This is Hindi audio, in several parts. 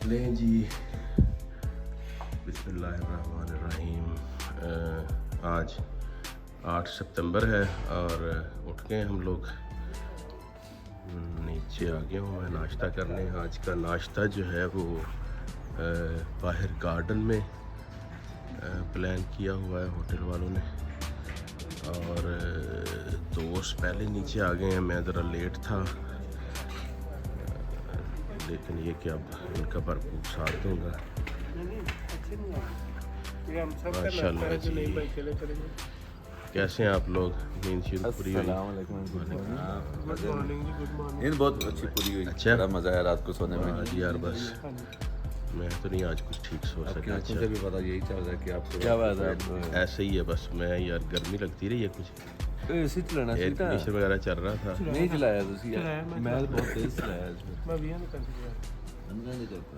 लें जी, बिस्मिल्लाहिर्रहमानिर्रहीम। आज 8 सितंबर है और उठ गए हम लोग, नीचे आ गया हूँ मैं नाश्ता करने। आज का नाश्ता जो है वो बाहर गार्डन में प्लान किया हुआ है होटल वालों ने, और दोस्त पहले नीचे आ गए हैं। मैं ज़रा लेट था, लेकिन ये कि अब इनका भरपूर साथ दूँगा माशाल्लाह जी। कैसे हैं आप लोग? नींद शुरू पूरी हुई? नींद बहुत अच्छी पूरी हुई। अच्छा, बड़ा मज़ा आया रात को सोने में। हाँ जी यार, बस मैं तो नहीं आज कुछ ठीक सो सका। अच्छा, मुझे भी पता यही चल रहा है कि आपको क्या बात है? ऐसे ही है बस। मैं यार गर्मी लगती रही है, कुछ एसी चलाना एयर सीधा कंडीशनर वगैरह चल रहा था। नहीं चलाया तुसी यार, मैं बहुत तेज चलाया इसमें। मैं भी नहीं करती। समझा नहीं करता।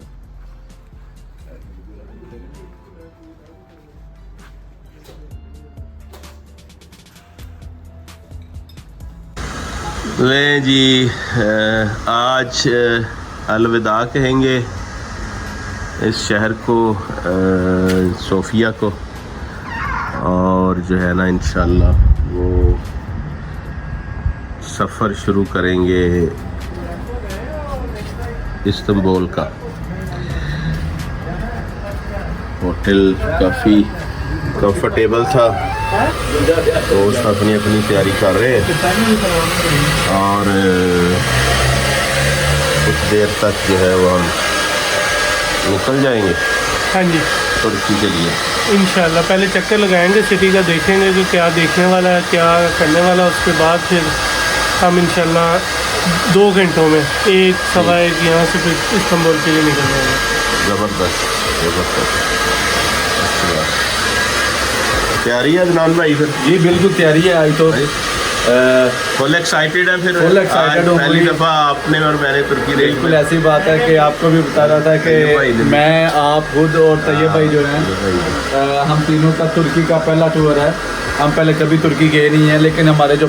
ले जी, आज अलविदा कहेंगे इस शहर को, सोफिया को, और जो है ना इंशाल्लाह वो सफ़र शुरू करेंगे इस्तांबुल का। होटल काफ़ी कंफर्टेबल था, दोस्त अपनी अपनी तैयारी कर रहे हैं और कुछ देर तक जो है वो हम निकल जाएंगे हाँ जी, तुर्की के लिए इंशाल्लाह। पहले चक्कर लगाएंगे, सिटी का देखेंगे कि क्या देखने वाला है, क्या करने वाला है। उसके बाद फिर हम इंशाल्लाह 2 घंटों में 1-1:15 यहाँ से फिर इस्तांबुल के लिए निकल जाएंगे। ज़बरदस्त ज़बरदस्त। तैयारी है अदनान भाई? फिर जी बिल्कुल तैयारी है। आज तो फुल एक्साइटेड है। फिर Full excited हूँ। पहली दफ़ा आपने और मैंने तुर्की देखी। बिल्कुल ऐसी बात है कि आपको भी बता रहा था कि मैं, आप खुद और तैयब भाई जो हैं, हम तीनों का तुर्की का पहला टूर है। हम पहले कभी तुर्की गए नहीं हैं, लेकिन हमारे जो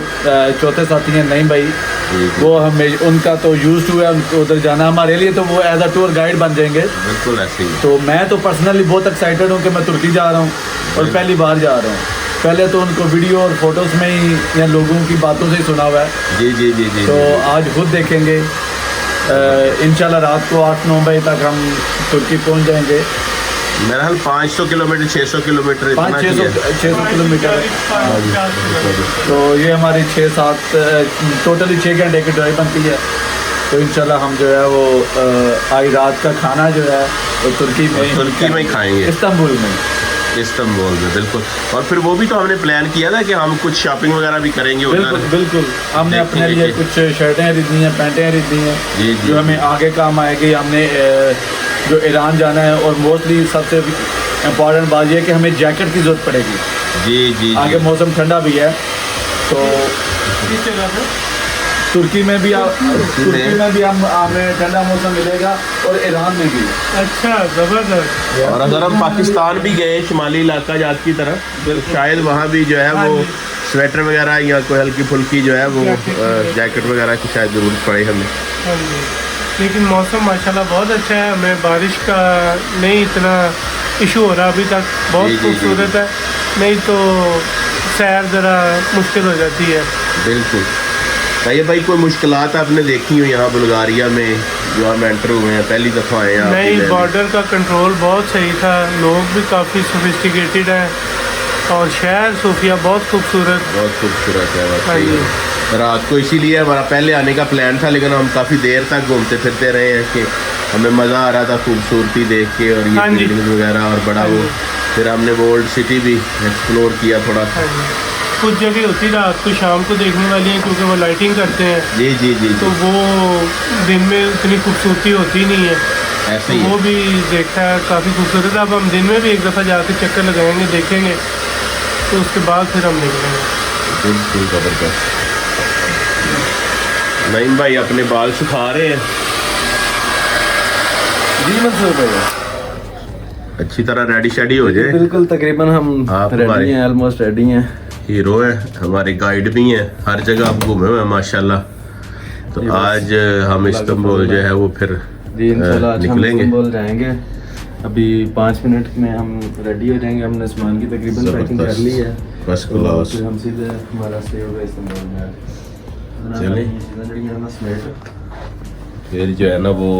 चौथे साथी हैं नईम भाई, वो हमें, उनका तो यूज हुआ है उनको उधर जाना। हमारे लिए तो वो एज अ टूर गाइड बन जाएंगे। बिल्कुल ऐसे ही। तो मैं तो पर्सनली बहुत एक्साइटेड हूँ कि मैं तुर्की जा रहा हूँ और पहली बार जा रहा हूँ। पहले तो उनको वीडियो और फोटोज़ में ही या लोगों की बातों से ही सुना हुआ है। जी जी जी जी। तो आज खुद देखेंगे। इंशाल्लाह रात को 8-9 बजे तक हम तुर्की पहुँच जाएंगे। मेरा हाल 500 किलोमीटर 600 किलोमीटर इतना ही है। 600 किलोमीटर। तो ये हमारी 6-7 टोटली 6 घंटे की ड्राइव बनती है। तो इंशाल्लाह हम जो है वो आज रात का खाना जो है वो तुर्की में ही खाएंगे, इस्तांबुल में। बिल्कुल। और फिर वो भी तो हमने प्लान किया था कि हम कुछ शॉपिंग वगैरह भी करेंगे उधर। बिल्कुल हमने अपने लिए कुछ शर्टें खरीदनी हैं, पैंटें खरीदनी हैं जो हमें आगे काम आएगी। हमने जो ईरान जाना है, और मोस्टली सबसे इम्पॉर्टेंट बात यह है कि हमें जैकेट की ज़रूरत पड़ेगी। जी। आगे मौसम ठंडा भी है, तो तुर्की में भी हमें ठंडा मौसम मिलेगा और ईरान में भी। अच्छा, ज़बरदस्त। और अगर हम पाकिस्तान भी गए शिमाली इलाका जात की तरफ, तो शायद वहाँ भी जो है वो स्वेटर वगैरह या कोई हल्की फुल्की जो है वो जैकेट वगैरह की शायद ज़रूरत पड़े हमें। हाँ जी, लेकिन मौसम माशाल्लाह बहुत अच्छा है। हमें बारिश का नहीं इतना इशू हो रहा अभी तक। बहुत खूबसूरत है, नहीं तो सैर ज़रा मुश्किल हो जाती है। बिल्कुल। ये भाई कोई मुश्किलात आपने देखी हो यहाँ बुल्गारिया में जो हम एंटर हुए हैं, पहली दफ़ा आए हैं? नहीं, बॉर्डर का कंट्रोल बहुत सही था, लोग भी काफ़ी सोफिस्टिकेटेड हैं, और शहर सोफिया बहुत खूबसूरत है। हाँ जी। रात को इसीलिए हमारा पहले आने का प्लान था, लेकिन हम काफ़ी देर तक घूमते फिरते रहे हैं कि हमें मज़ा आ रहा था खूबसूरती देख के, और ये बिल्डिंग वगैरह और बड़ा वो। फिर हमने वो ओल्ड सिटी भी एक्सप्लोर किया थोड़ा। कुछ जगह होती रात को शाम को देखने वाली हैं, क्योंकि वो लाइटिंग करते हैं। जी। तो वो दिन में उतनी खूबसूरती होती नहीं है, ऐसे तो वो भी देखा है, काफ़ी खूबसूरत। अब हम दिन में भी एक दफ़ा जाके चक्कर लगाएंगे, देखेंगे, तो उसके बाद फिर हम निकलेंगे। बिल्कुल ज़बरदस्त। नईम भाई अपने बाल सुखा रहे हैं। जी मंसूर भाई, अच्छी तरह रेडी शेडी हो जाए। बिल्कुल तकरीबन हम रेडी हैं, ऑलमोस्ट रेडी हैं। हीरो है, हमारे गाइड भी हैं, हर जगह आप घूमे हुए हैं माशाल्लाह। तो आज हम इस्तांबुल जो है वो फिर जी इंशाल्लाह आज हम निकलेंगे। इस्तांबुल जाएंगे। अभी 5 मिनट में हम रेडी हो जाएंगे। हमने सामान की तकरीबन पैकिंग कर ली है। फर्स्ट तो क्लास। फिर हम सीधे हमारा स्टे होगा इस्तांबुल में। चलें। ये चीज़ें जड़ी हैं ना समेट। फिर जो है ना वो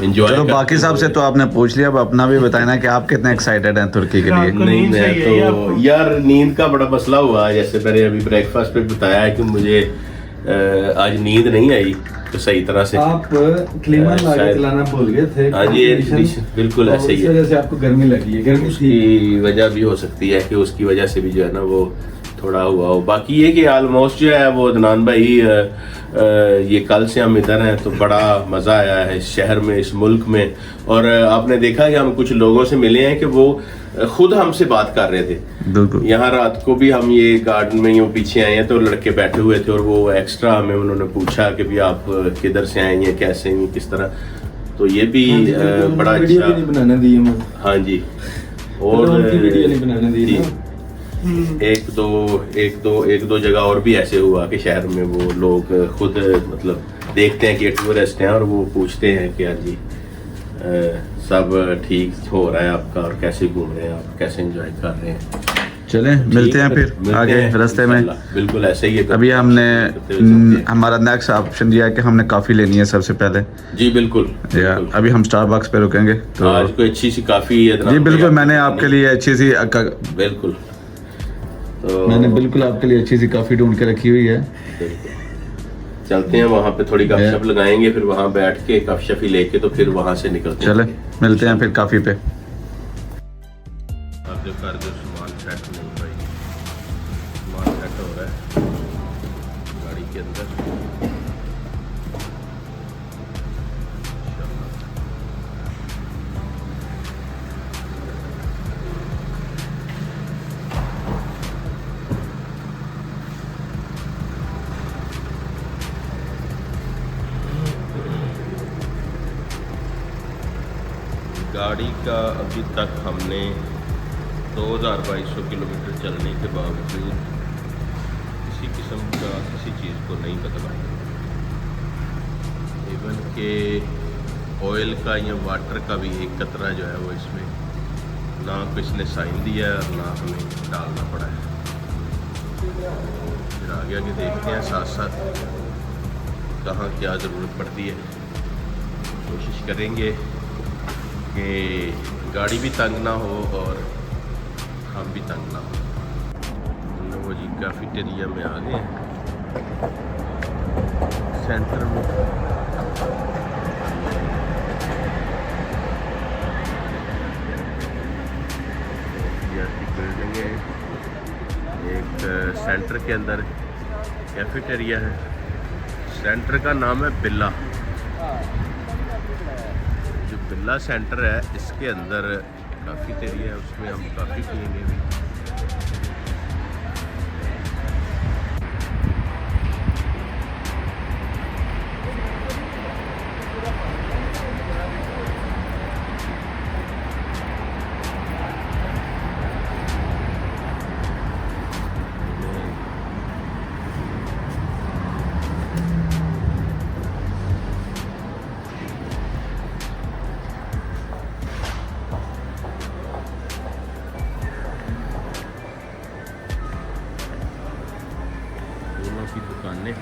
एंजॉय चलो बाकी साहब से तो आपने पूछ लिया, अब अपना भी बताया ना कि आप कितने एक्साइटेड हैं तुर्की के लिए। आपको नहीं नींद मैं चाहिए ही तो आपको। यार नींद का बड़ा मसला हुआ। जैसे मैंने अभी ब्रेकफास्ट पे बताया है कि मुझे आज नींद नहीं आई तो सही तरह से। आप क्लीमर ला के शायद- चलाना भूल गए थे। हाँ जी, एयर कंडीशन बिल्कुल ऐसे ही इस है। वजह से आपको गर्मी लगी है। गर्मी थी। उसकी वजह भी हो सकती है कि उसकी वजह से भी जो है ना वो थोड़ा हुआ हो। बाकी ये कि ऑलमोस्ट जो है वो अदनान भाई ये कल से हम इधर हैं तो बड़ा मज़ा आया है इस शहर में, इस मुल्क में। और आपने देखा कि हम कुछ लोगों से मिले हैं कि वो खुद हमसे बात कर रहे थे। बिल्कुल। यहाँ रात को भी हम ये गार्डन में यूँ पीछे आए हैं तो लड़के बैठे हुए थे और वो एक्स्ट्रा हमें उन्होंने पूछा कि भी आप किधर से आए हैं, कैसे हैं, किस तरह। तो ये भी बड़ा वीडियो भी अच्छा। नहीं बनाने दी हमें। हाँ जी। और उनकी वीडियो नहीं बनाने दी जी। ना। एक दो जगह और भी ऐसे हुआ कि शहर में वो लोग खुद मतलब देखते हैं कि टूरिस्ट हैं और वो पूछते हैं कि यार जी सब ठीक हो रहा है आपका और कैसे घूम रहे हैं आप, कैसे एंजॉय कर रहे हैं। चले मिलते हैं फिर मिलते आगे हैं रास्ते में। इंशाल्लाह। बिल्कुल ऐसे ही है। अभी हमने करते हुए चलते हैं। हमारा नेक्स्ट ऑप्शन दिया है कि हमने कॉफ़ी लेनी है सबसे पहले। जी बिल्कुल या बिल्कुल। अभी हम स्टारबक्स पे रुकेंगे तो आज कोई अच्छी सी काफी जी बिल्कुल मैंने आपके लिए अच्छी सी बिल्कुल तो मैंने बिल्कुल आपके लिए अच्छी सी कॉफ़ी ढूंढ के रखी हुई है। बिल्कुल। चलते हैं वहाँ पे थोड़ी गपशप लगाएंगे, फिर वहाँ बैठ के गपशप ही लेके तो फिर वहाँ से निकलते चले मिलते हैं फिर कॉफ़ी पे। अब जो कर दो सामान सेट नहीं भाई, सामान सेट हो रहा है गाड़ी के अंदर। गाड़ी का अभी तक हमने 2200 किलोमीटर चलने के बावजूद किसी किस्म का किसी चीज़ को नहीं बदलाया। इवन के ऑयल का या वाटर का भी एक कतरा जो है वो इसमें ना किसने साइन दिया है और ना हमें डालना पड़ा है। फिर आगे आगे देखते हैं साथ साथ कहाँ क्या ज़रूरत पड़ती है। कोशिश करेंगे कि गाड़ी भी तंग ना हो और हम भी तंग ना हो। वो जी कैफेटेरिया में आ गए हैं सेंटर में। बिल्डिंग है, एक सेंटर के अंदर कैफेटेरिया है। सेंटर का नाम है बिल्ला। जो बिल्ला सेंटर है इसके अंदर कैफेटेरिया है, उसमें हम काफ़ी पियेंगे भी। दोनों की दुकानें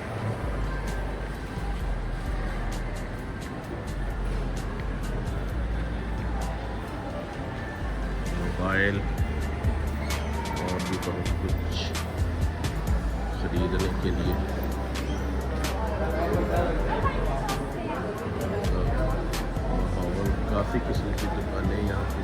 मोबाइल और भी बहुत कुछ खरीदने के लिए। माहौल काफ़ी किस्म की दुकानें यहाँ पे।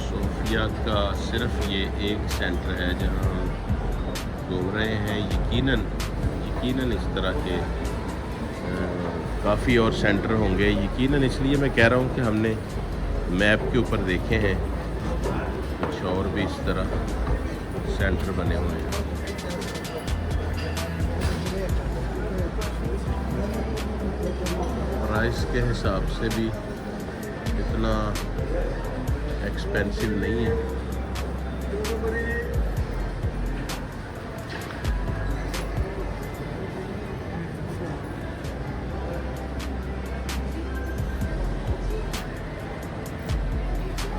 सोफिया का सिर्फ ये एक सेंटर है जहाँ हम घूम रहे हैं। यकीनन इस तरह के काफ़ी और सेंटर होंगे। यकीनन इसलिए मैं कह रहा हूँ कि हमने मैप के ऊपर देखे हैं कुछ और भी इस तरह सेंटर बने हुए हैं। प्राइस के हिसाब से भी इतना इतना एक्सपेंसिव नहीं है।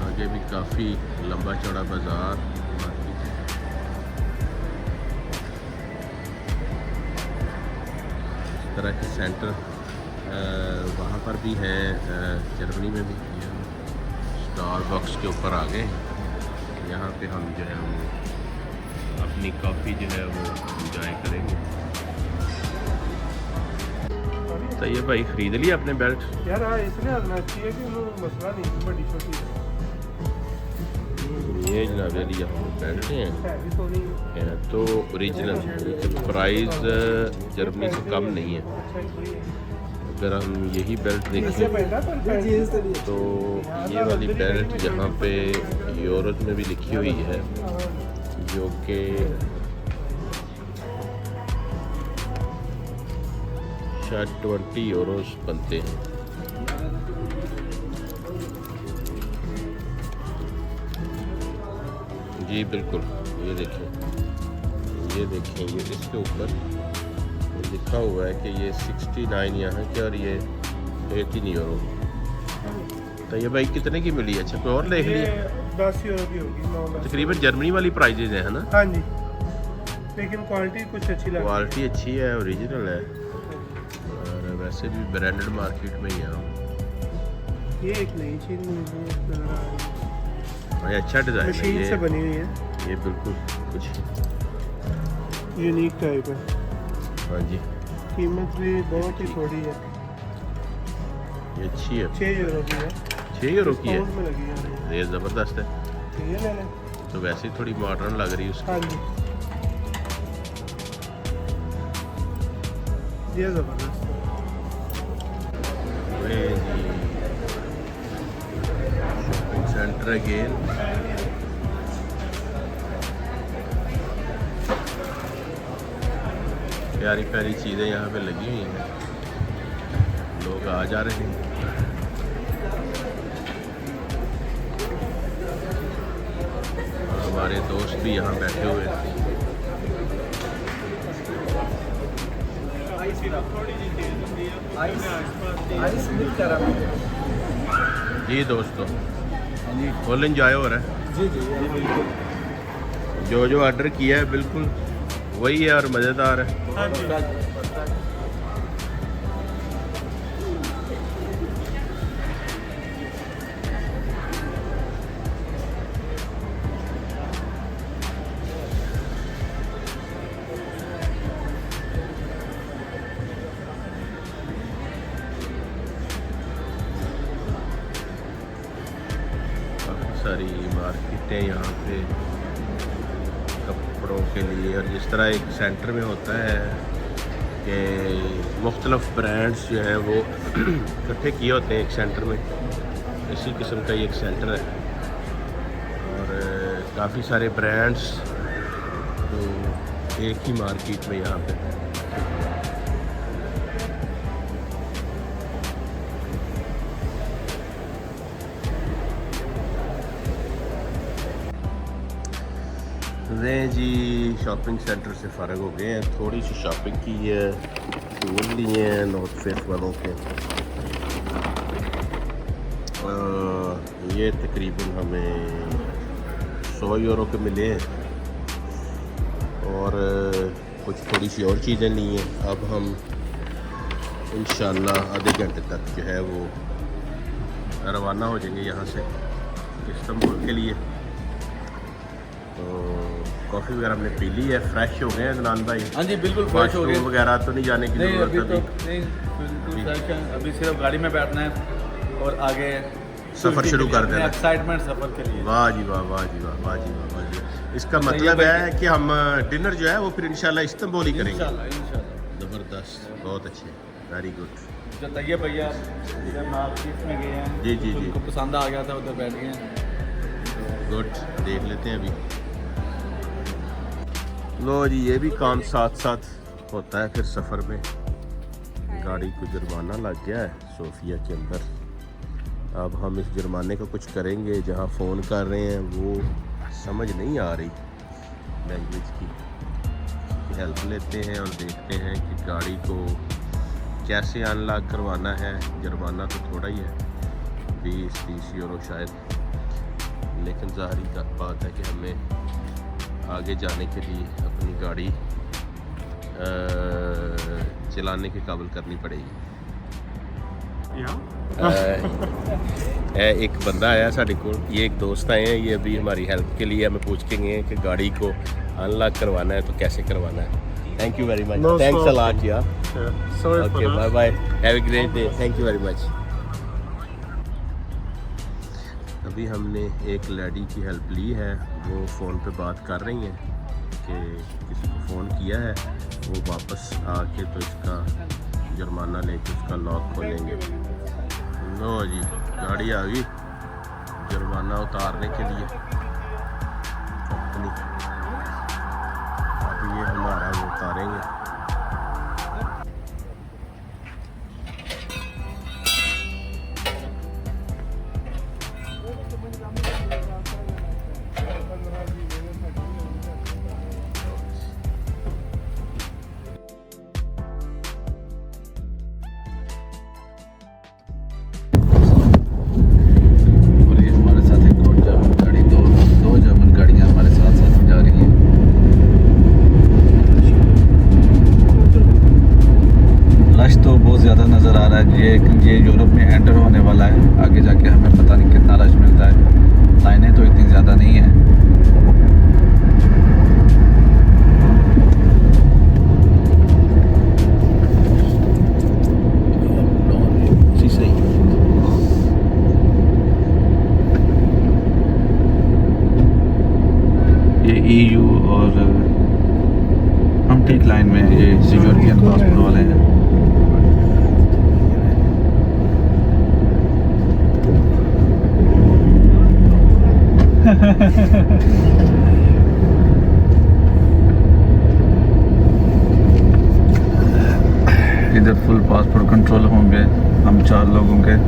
आगे भी काफ़ी लंबा चौड़ा बाज़ार मार्केट है। इस तरह के सेंटर वहाँ पर भी है, जर्मनी में भी है। स्टारबक्स के ऊपर आ गए, यहाँ पे हम जो है वो अपनी कॉफ़ी जो है वो इंजॉय करेंगे। तो ये भाई ख़रीद लिया अपने बेल्ट? यार हाँ, इसलिए आना चाहिए कि मसला नहीं, बड़ी छोटी ये जनाब लिया बेल्ट हैं, है भी तो नहीं है तो ओरिजिनल, प्राइस जर्मनी से कम नहीं है। अगर हम यही बेल्ट देखें तो ये वाली बेल्ट यहाँ पे यूरोज में भी लिखी हुई है, जो कि शायद 20 यूरोज बनते हैं। जी बिल्कुल, ये देखें, ये इसके ऊपर लिखा हुआ है कि ये 69 यहाँ के और ये 18 यूरो। तो ये भाई कितने की मिली है? अच्छा कोई और देख लिया? 10 यूरो की होगी, 9 तकरीबन जर्मनी वाली प्राइजेज है ना? हाँ जी, लेकिन क्वालिटी कुछ अच्छी लगी। क्वालिटी अच्छी है, ओरिजिनल है, और वैसे भी ब्रांडेड मार्केट में ही है। ये एक नई चीज़ मुझे भाई अच्छा डिज़ाइन है, मशीन से बनी हुई है, ये बिल्कुल कुछ यूनिक टाइप है। हाँ जी, कीमत भी बहुत ही थोड़ी है, ये अच्छी है, 6 यूरो की है। 6 यूरो की है, डिस्काउंट में लगी है। ये ज़बरदस्त है। ये ले लें। तो वैसे ही थोड़ी मॉडर्न लग रही है उसकी। हाँ जी, ये ज़बरदस्त है। Shopping centre again. प्यारी प्यारी चीज़ें यहाँ पे लगी हुई हैं, लोग आ जा रहे हैं। हमारे दोस्त भी यहाँ बैठे हुए हैं। जी दोस्तों, फुल एंजॉय हो रहा है। जी जी बिल्कुल, जो ऑर्डर किया है बिल्कुल वही है और मज़ेदार है। हाँ जी, काफ़ी सारी मार्केटें यहाँ पे कपड़ों के लिए, और जिस तरह एक सेंटर में होता है कि मुख्तलिफ ब्रांड्स जो हैं वो इकट्ठे किए होते हैं एक सेंटर में, इसी किस्म का ये एक सेंटर है। और काफ़ी सारे ब्रांड्स तो एक ही मार्केट में यहाँ पे। जी शॉपिंग सेंटर से फ़ारग हो गए हैं, थोड़ी सी शॉपिंग की है, टूल लिए हैं नॉर्थ फेस वालों के। ये तकरीबन हमें 100 यूरो के मिले हैं, और कुछ थोड़ी सी और चीज़ें ली हैं। अब हम इंशाल्लाह आधे घंटे तक जो है वो रवाना हो जाएंगे यहाँ से इस्तांबुल के लिए। तो कॉफ़ी वगैरह हमने पी ली है, फ्रेश हो गए हैं जनान भाई। हाँ जी बिल्कुल फ्रेश हो गए। वॉशरूम वगैरह तो नहीं जाने की नहीं ज़रूरत अभी तो अभी। नहीं, बिल्कुल फ्रेश है। अभी सिर्फ गाड़ी में बैठना है और आगे सफ़र शुरू कर देना। एक्साइटमेंट सफ़र के लिए। वाह जी वाह, वाह जी वाह, वाह जी वाह, वाह जी। इसका मतलब है कि हम डिनर जो है वो फिर इंशाल्लाह इस्तांबुल ही करेंगे। इंशाल्लाह ज़बरदस्त, बहुत अच्छे, वेरी गुड। जो तैयब भैया इधर मार्केट में गए हैं, जी जी जी, उनको पसंद आ गया था, उधर बैठ गए हैं। गुड, देख लेते हैं अभी। लो जी, ये भी काम साथ साथ होता है फिर सफ़र में। गाड़ी को जुर्माना लग गया है सोफिया के अंदर, अब हम इस जुर्माने को कुछ करेंगे। जहाँ फ़ोन कर रहे हैं वो समझ नहीं आ रही लैंग्वेज की, हेल्प लेते हैं और देखते हैं कि गाड़ी को कैसे अनलॉक करवाना है। जुर्माना तो थोड़ा ही है, 20-30 यूरो शायद, लेकिन ज़ाहिर बात है कि हमें आगे जाने के लिए अपनी गाड़ी चलाने के काबिल करनी पड़ेगी। एक बंदा आया साढ़े को, ये एक दोस्त आए हैं, ये अभी हमारी हेल्प के लिए हमें पूछ के गए हैं कि गाड़ी को अनलॉक करवाना है तो कैसे करवाना है। Thank you very much, thanks a lot यार। Okay bye bye, have a great day, thank you very much. अभी हमने एक लेडी की हेल्प ली है, वो फ़ोन पे बात कर रही हैं कि किसी को फ़ोन किया है, वो वापस आके तो इसका जुर्माना लेके उसका लॉक खोलेंगे। लो जी, गाड़ी आ गई जुर्माना उतारने के लिए कंपनी। अब ये हमारा वो उतारेंगे। ये यूरोप में एंटर होने वाला है, आगे जाके हमें पता नहीं कितना रश मिलता है। लाइनें तो इतनी ज़्यादा नहीं है। ये EU और हम ठीक लाइन में, ये यूरोपियन पासपोर्ट वाले हैं। इधर फुल पासपोर्ट कंट्रोल होंगे, हम 4 लोग होंगे।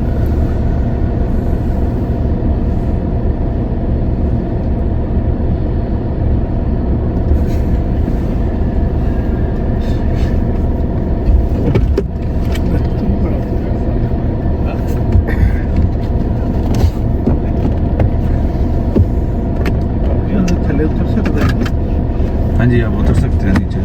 हाँ जी, आप उतर सकते हैं नीचे।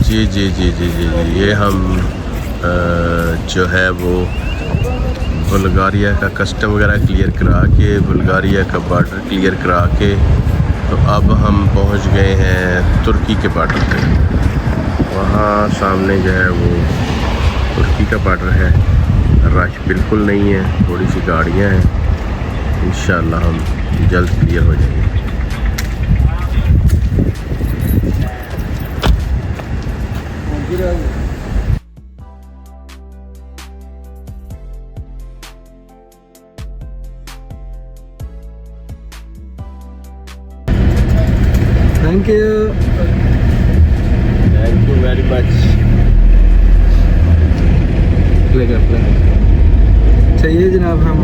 जी जी जी जी जी जी, ये हम जो है वो बुल्गारिया का कस्टम वगैरह क्लियर करा के, बुल्गारिया का बॉर्डर क्लियर करा के, तो अब हम पहुंच गए हैं तुर्की के बॉर्डर पे। वहाँ सामने जो है वो तुर्की का बॉर्डर है, रश बिल्कुल नहीं है, थोड़ी सी गाड़ियाँ हैं। इंशाल्लाह हम जल्द क्लियर हो जाएंगे। Thank you very much. चाहिए जनाब, हम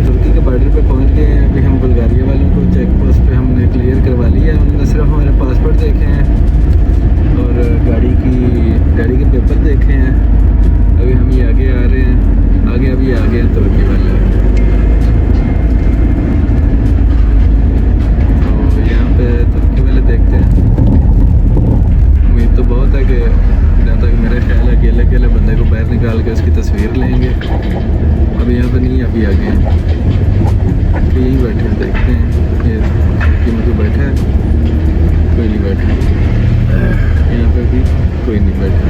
तुर्की के बॉर्डर पे पहुंच गए हैं। अभी हम बुल्गारिया वालों को चेक पोस्ट पे हमने क्लियर करवा लिया है। उन्होंने सिर्फ हमारे पासपोर्ट देखे हैं और गाड़ी के पेपर देखे हैं। अभी हम ये आगे आ रहे हैं, आगे अभी आ गए हैं तुर्की वाले। तक यहाँ पे भी कोई नहीं बैठा।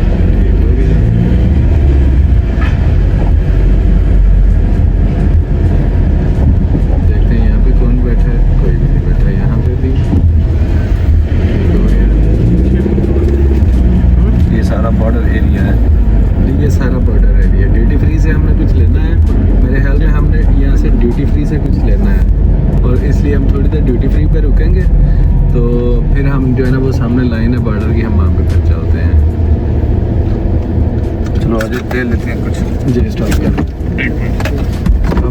देखते हैं यहाँ पे कौन बैठा है, कोई भी नहीं बैठा। यहाँ पे भी ये सारा बॉर्डर एरिया है। ये सारा बॉर्डर एरिया। ड्यूटी फ्री से हमने कुछ लेना है, मेरे ख्याल में हमने यहाँ से ड्यूटी फ्री से कुछ लेना है, और इसलिए हम थोड़ी देर ड्यूटी फ्री पे रुकेंगे, तो फिर हम जो है ना वो सामने लाइन है बॉर्डर की, हम वहाँ पे फिर चलते हैं। चलो आज दे लेते हैं कुछ। जी स्टॉप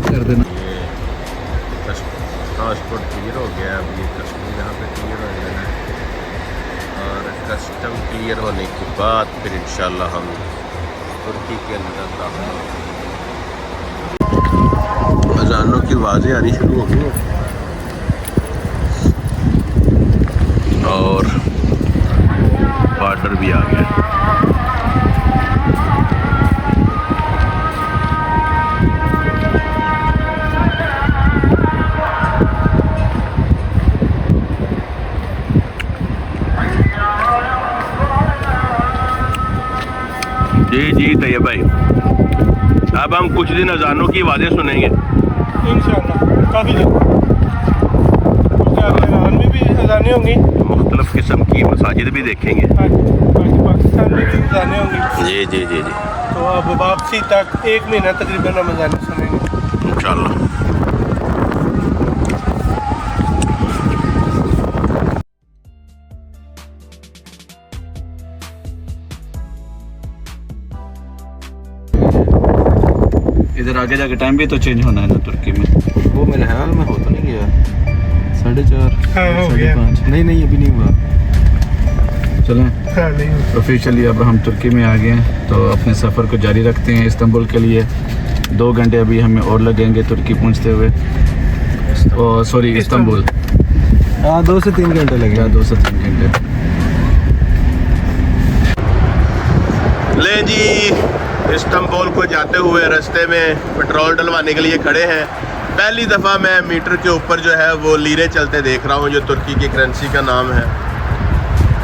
कर देना। ट्रांसपोर्ट क्लियर हो गया, अब ये कस्टम यहाँ पे क्लियर हो जाना है, और कस्टम क्लियर होने के बाद फिर इंशाल्लाह हम तुर्की के अंदर दाखिल होंगे। अजानों की आवाज़ें आनी शुरू हो गई और बॉर्डर भी आ गया। जी जी तैयब भाई, अब हम कुछ दिन अजानों की आवाज़ें सुनेंगे इंशाल्लाह। काफ़ी दिन ईरान में भी अजानें होंगी, मुख्तलिफ किस्म की मसाजिद भी देखेंगे। पाकिस्तान में भी अजानें होंगी। जी जी जी जी तो अब वापसी तक 1 महीना तकरीबन हम अजानें सुनेंगे इंशाल्लाह। इधर आगे जाके टाइम भी तो चेंज होना है ना तुर्की में। वो मेरे ख्याल में हो तो नहीं गया। 4:30 हाँ, हो गया। 5:30 नहीं अभी नहीं हुआ। चलें ऑफिशियली अब हम तुर्की में आ गए हैं, तो अपने सफ़र को जारी रखते हैं इस्तांबुल के लिए। 2 घंटे अभी हमें और लगेंगे तुर्की पहुंचते हुए, सॉरी इस्तांबुल। हाँ 2 से 3 घंटे लगेगा। 2 से 3 घंटे। ले जी, इस्तांबुल को जाते हुए रास्ते में पेट्रोल डलवाने के लिए खड़े हैं। पहली दफ़ा मैं मीटर के ऊपर जो है वो लीरे चलते देख रहा हूँ, जो तुर्की की करेंसी का नाम है।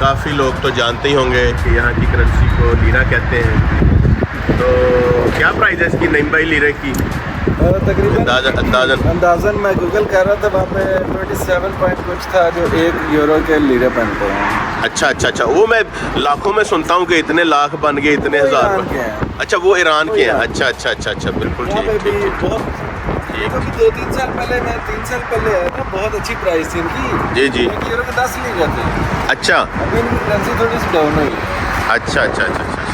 काफ़ी लोग तो जानते ही होंगे कि यहाँ की करेंसी को लीरा कहते हैं। तो क्या प्राइस है इसकी नईम भाई लीरे की? तकरीबन अंदाज़न मैं गूगल कर रहा था, वहाँ पे 27 पॉइंट कुछ था जो 1 यूरो के लीरे बनते हैं। अच्छा अच्छा अच्छा, वो मैं लाखों में सुनता हूँ कि इतने लाख बन गए, इतने हज़ार बन गए। अच्छा वो ईरान के हैं। अच्छा अच्छा अच्छा अच्छा, बिल्कुल ठीक ठीक ठीक। 2-3 साल पहले, मैं 3 साल पहले आया था, बहुत अच्छी प्राइस थी इनकी। जी जी। 1 यूरो के 10 लीरे थे। अच्छा अभी इनकी करेंसी थोड़ी सी डाउन हुई है। अच्छा अच्छा अच्छा अच्छा।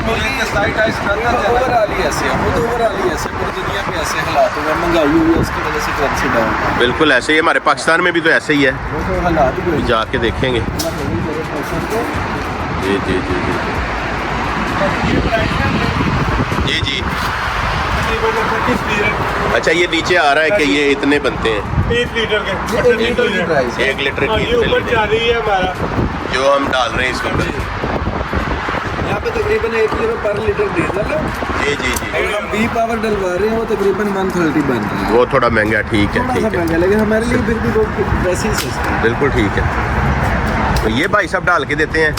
ओवरऑल ही ऐसे है, वो तो ओवरऑल ही ऐसे, पूरी दुनिया में ऐसे हालात हुए, महंगाई हुई है, उसकी वजह से करेंसी डाउन है। बिल्कुल ऐसे ही हमारे पाकिस्तान में भी तो ऐसे ही है, वो तो हालात ही हुए। जाके देखेंगे। जी जी जी जी जी जी। अच्छा ये नीचे आ रहा है कि ये इतने बनते हैं 1 लीटर के 1 लीटर की प्राइस है। 1 लीटर हाँ, की ये इतने ऊपर लीटर जा रही है हमारा। जो हम डाल रहे हैं इसके ऊपर। यहाँ पे तकरीबन 1 यूरो पर लीटर डीजल है। जी जी जी। और हम बी पावर डलवा रहे हैं, वो तकरीबन 130 बन रही है। वो थोड़ा महंगा, ठीक है थोड़ा सा ठीक है, महंगा, लेकिन हमारे लिए फिर भी वो वैसे ही सस्ता है। बिल्कुल ठीक है। तो ये भाई साहब डाल के देते हैं।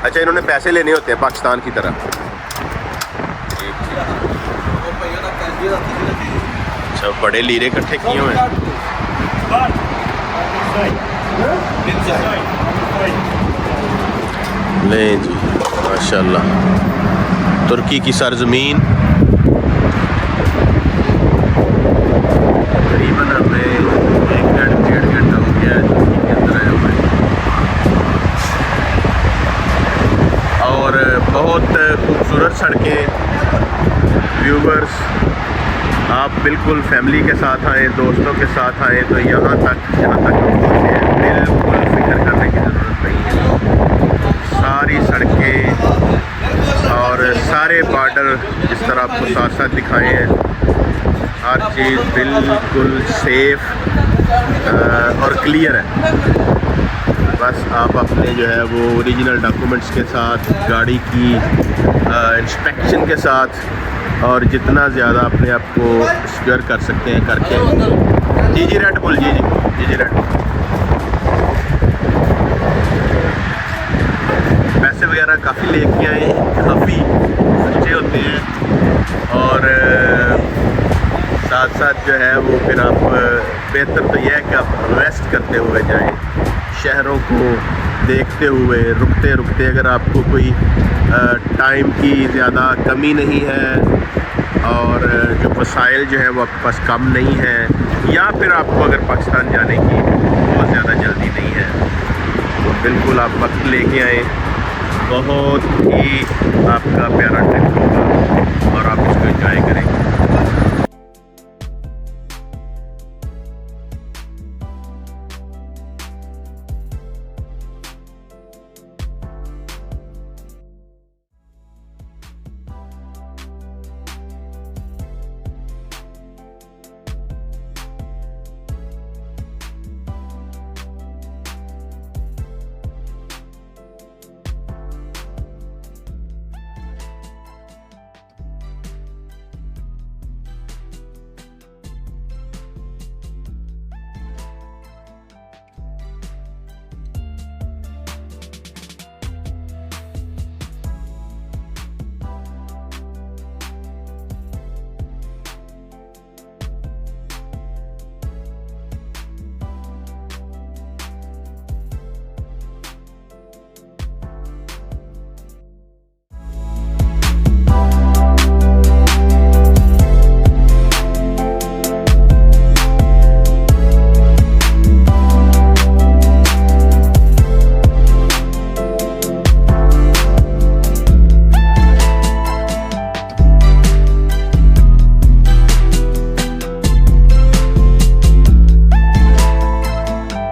अच्छा इन्होंने पैसे लेने होते हैं पाकिस्तान की तरह। अच्छा बड़े लीरे इकट्ठे किए हुए हैं। ले जी माशाल्लाह, तुर्की की सरजमीन। तकरीबन हमें 1-1.5 घंटा हो गया है तुर्की के अंदर आए हुए, और बहुत खूबसूरत सड़कें। व्यूवर्स, आप बिल्कुल फैमिली के साथ आएँ, दोस्तों के साथ आएँ तो यहाँ तक पहुँचे बिल्कुल फिक्र करने की ज़रूरत नहीं है। सारी सड़कें और सारे बॉर्डर जिस तरह आपको साथ साथ दिखाए हैं, हर चीज़ बिल्कुल सेफ और क्लियर है। बस आप अपने जो है वो ओरिजिनल डॉक्यूमेंट्स के साथ, गाड़ी की इंस्पेक्शन के साथ, और जितना ज़्यादा अपने आप को सिक्योर कर सकते हैं करके। जी जी रेड बुल, जी जी जी जी रेड। वगैरह काफ़ी लेके आए हैं, काफ़ी अच्छे होते हैं। और साथ साथ जो है वो फिर आप बेहतर तो यह है कि आप रेस्ट करते हुए जाएं, शहरों को देखते हुए, रुकते रुकते। अगर आपको कोई टाइम की ज़्यादा कमी नहीं है और जो वसाइल जो है वो आपके पास कम नहीं है, या फिर आपको अगर पाकिस्तान जाने की बहुत ज़्यादा जल्दी नहीं है, तो बिल्कुल आप वक्त लेके आए। बहुत ही आपका प्यारा ट्रिप होगा और आप इसको एंजॉय करेंगे।